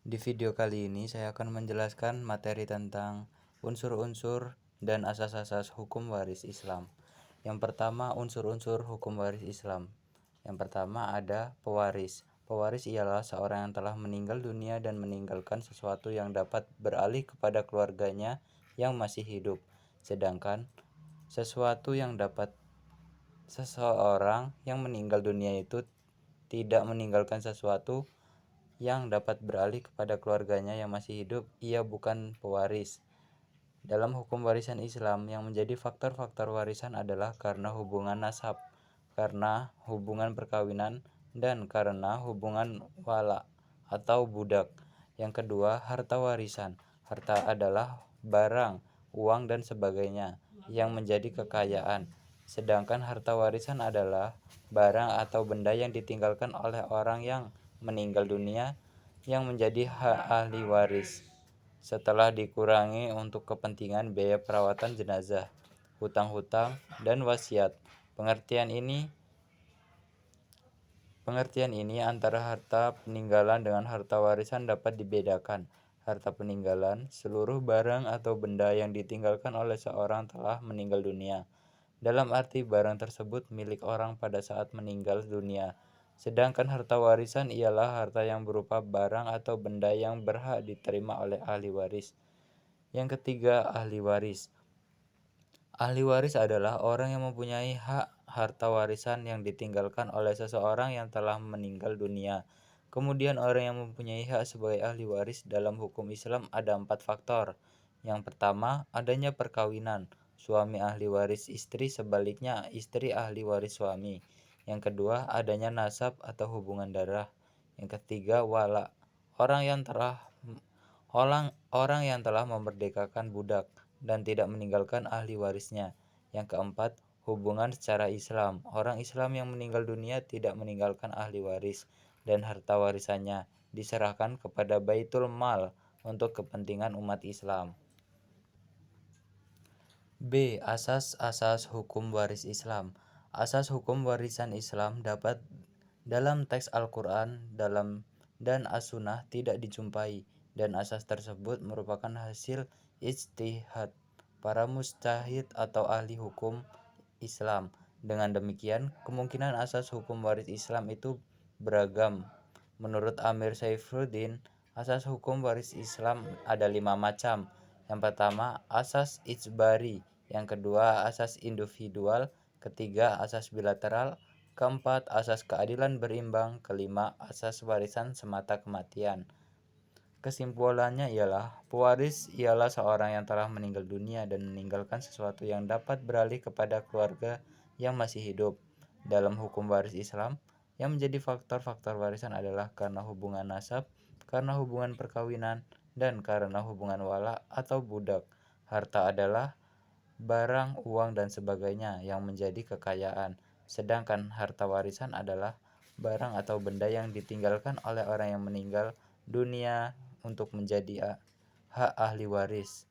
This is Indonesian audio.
Di video kali ini saya akan menjelaskan materi tentang unsur-unsur dan asas-asas hukum waris Islam. Yang pertama, unsur-unsur hukum waris Islam. Yang pertama ada pewaris. Pewaris ialah seorang yang telah meninggal dunia dan meninggalkan sesuatu yang dapat beralih kepada keluarganya yang masih hidup. Sedangkan sesuatu yang dapat seseorang yang meninggal dunia itu tidak meninggalkan sesuatu yang dapat beralih kepada keluarganya yang masih hidup, ia bukan pewaris. Dalam hukum warisan Islam, yang menjadi faktor-faktor warisan adalah karena hubungan nasab, karena hubungan perkawinan, dan karena hubungan wala atau budak. Yang kedua, harta warisan. Harta adalah barang, uang, dan sebagainya yang menjadi kekayaan. Sedangkan harta warisan adalah barang atau benda yang ditinggalkan oleh orang yang meninggal dunia yang menjadi hak ahli waris setelah dikurangi untuk kepentingan biaya perawatan jenazah, hutang-hutang, dan wasiat. Pengertian ini antara harta peninggalan dengan harta warisan dapat dibedakan. Harta peninggalan, seluruh barang atau benda yang ditinggalkan oleh seorang telah meninggal dunia, dalam arti barang tersebut milik orang pada saat meninggal dunia. Sedangkan harta warisan ialah harta yang berupa barang atau benda yang berhak diterima oleh ahli waris. Yang ketiga, ahli waris. Ahli waris adalah orang yang mempunyai hak harta warisan yang ditinggalkan oleh seseorang yang telah meninggal dunia. Kemudian orang yang mempunyai hak sebagai ahli waris dalam hukum Islam ada 4 faktor. Yang pertama, adanya perkawinan. Suami ahli waris istri, sebaliknya istri ahli waris suami. Yang kedua, adanya nasab atau hubungan darah. Yang ketiga, wala. Orang yang telah memerdekakan budak dan tidak meninggalkan ahli warisnya. Yang keempat, hubungan secara Islam. Orang Islam yang meninggal dunia tidak meninggalkan ahli waris dan harta warisannya diserahkan kepada Baitul Mal untuk kepentingan umat Islam. B. Asas-asas hukum waris Islam. Asas hukum warisan Islam dapat dalam teks Al-Quran dan As-Sunnah tidak dijumpai, dan asas tersebut merupakan hasil ijtihad para mujtahid atau ahli hukum Islam. Dengan demikian, kemungkinan asas hukum waris Islam itu beragam. Menurut Amir Saifuddin, asas hukum waris Islam ada 5 macam. Yang pertama, asas ijbari. Yang kedua, asas individual. Ketiga, asas bilateral. Keempat, asas keadilan berimbang. Kelima, asas warisan semata kematian. Kesimpulannya ialah, pewaris ialah seorang yang telah meninggal dunia dan meninggalkan sesuatu yang dapat beralih kepada keluarga yang masih hidup. Dalam hukum waris Islam, yang menjadi faktor-faktor warisan adalah karena hubungan nasab, karena hubungan perkawinan, dan karena hubungan wala atau budak. Harta adalah barang, uang, dan sebagainya yang menjadi kekayaan. Sedangkan harta warisan adalah barang atau benda yang ditinggalkan oleh orang yang meninggal dunia untuk menjadi hak ahli waris.